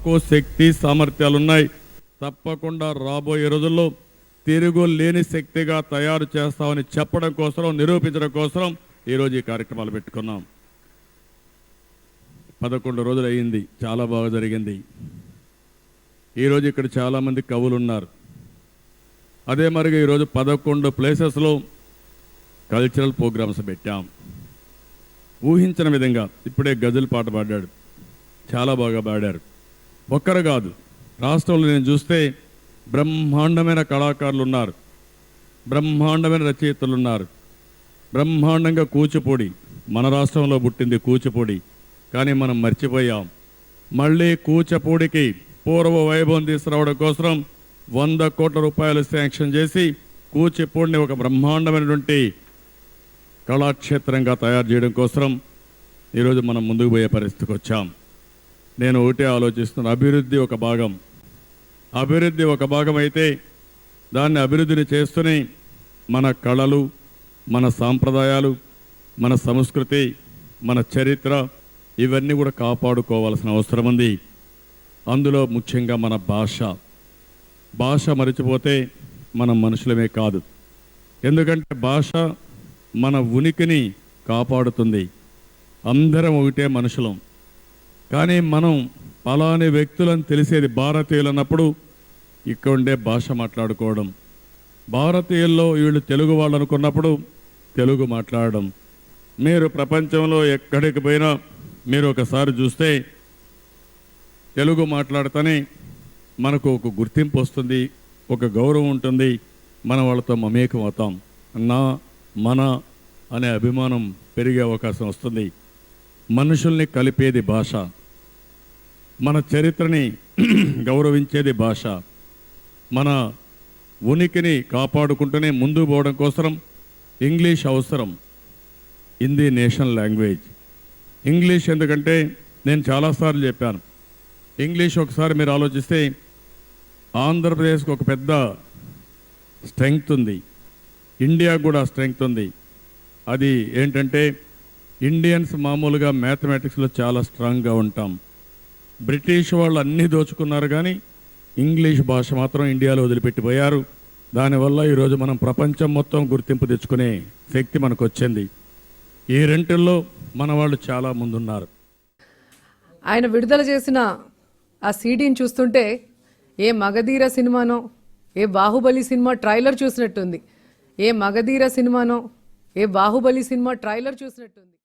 మాకు శక్తి సామర్థ్యాలు ఉన్నాయి. తప్పకుండా రాబోయే రోజుల్లో తిరుగులేని శక్తిగా తయారు చేస్తామని చెప్పడం కోసం, నిరూపించడం కోసం ఈరోజు ఈ కార్యక్రమాలు పెట్టుకున్నాం. 11 రోజులు అయ్యింది, చాలా బాగా జరిగింది. ఈరోజు ఇక్కడ చాలామంది కవులు ఉన్నారు. అదే మరిగా ఈరోజు 11 ప్లేసెస్లో కల్చరల్ ప్రోగ్రామ్స్ పెట్టాం. ఊహించిన విధంగా ఇప్పుడే గజల్ పాట పాడాడు, చాలా బాగా పాడారు. ఒక్కరు కాదు, రాష్ట్రంలో నేను చూస్తే బ్రహ్మాండమైన కళాకారులు ఉన్నారు, బ్రహ్మాండమైన రచయితలు ఉన్నారు. బ్రహ్మాండంగా కూచిపూడి, మన రాష్ట్రంలో పుట్టింది కూచిపూడి, కానీ మనం మర్చిపోయాం. మళ్ళీ కూచిపూడికి పూర్వ వైభవం తీసుకురావడం కోసం 100 కోట్ల రూపాయలు శాంక్షన్ చేసి కూచిపూడిని ఒక బ్రహ్మాండమైనటువంటి కళాక్షేత్రంగా తయారు చేయడం కోసం ఈరోజు మనం ముందుకు పోయే పరిస్థితికి వచ్చాం. నేను ఒకటే ఆలోచిస్తున్నాను, అభివృద్ధి ఒక భాగం. అభివృద్ధి ఒక భాగం అయితే దాన్ని అభివృద్ధిని చేస్తూనే మన కళలు, మన సాంప్రదాయాలు, మన సంస్కృతి, మన చరిత్ర ఇవన్నీ కూడా కాపాడుకోవాల్సిన అవసరం ఉంది. అందులో ముఖ్యంగా మన భాష మరిచిపోతే మనం మనుషులమే కాదు. ఎందుకంటే భాష మన ఉనికిని కాపాడుతుంది. అందరం ఒకటే మనుషులం, కానీ మనం పలాని వ్యక్తులను తెలిసేది భారతీయులు అన్నప్పుడు ఇక్కడ ఉండే భాష మాట్లాడుకోవడం, భారతీయుల్లో వీళ్ళు తెలుగు వాళ్ళు అనుకున్నప్పుడు తెలుగు మాట్లాడడం. మీరు ప్రపంచంలో ఎక్కడికి పోయినా మీరు ఒకసారి చూస్తే తెలుగు మాట్లాడితేనే మనకు ఒక గుర్తింపు వస్తుంది, ఒక గౌరవం ఉంటుంది, మన వాళ్ళతో మమేకం అవుతాం, మన అనే అభిమానం పెరిగే అవకాశం వస్తుంది. మనుషుల్ని కలిపేది భాష, మన చరిత్రని గౌరవించేది భాష. మన ఉనికిని కాపాడుకుంటూనే ముందుకు పోవడం కోసం ఇంగ్లీష్ అవసరం. Hindi national language. ఇంగ్లీష్ ఎందుకంటే నేను చాలాసార్లు చెప్పాను, ఇంగ్లీష్ ఒకసారి మీరు ఆలోచిస్తే ఆంధ్రప్రదేశ్కి ఒక పెద్ద స్ట్రెంగ్త్ ఉంది, ఇండియాకు కూడా స్ట్రెంగ్త్ ఉంది. అది ఏంటంటే ఇండియన్స్ మామూలుగా మ్యాథమెటిక్స్లో చాలా స్ట్రాంగ్గా ఉంటాం. బ్రిటిష్ వాళ్ళు అన్నీ దోచుకున్నారు, కానీ ఇంగ్లీష్ భాష మాత్రం ఇండియాలో వదిలిపెట్టిపోయారు. దానివల్ల ఈరోజు మనం ప్రపంచం మొత్తం గుర్తింపు తెచ్చుకునే శక్తి మనకు వచ్చింది. ఈ రెంటిల్లో మన వాళ్ళు చాలా ముందున్నారు. ఆయన విడుదల చేసిన ఆ సీడీని చూస్తుంటే ఏ మగధీర సినిమానో, ఏ బాహుబలి సినిమా ట్రైలర్ చూసినట్టుంది. ఏ మగధీర సినిమానో, ఏ బాహుబలి సినిమా ట్రైలర్ చూసినట్టుంది.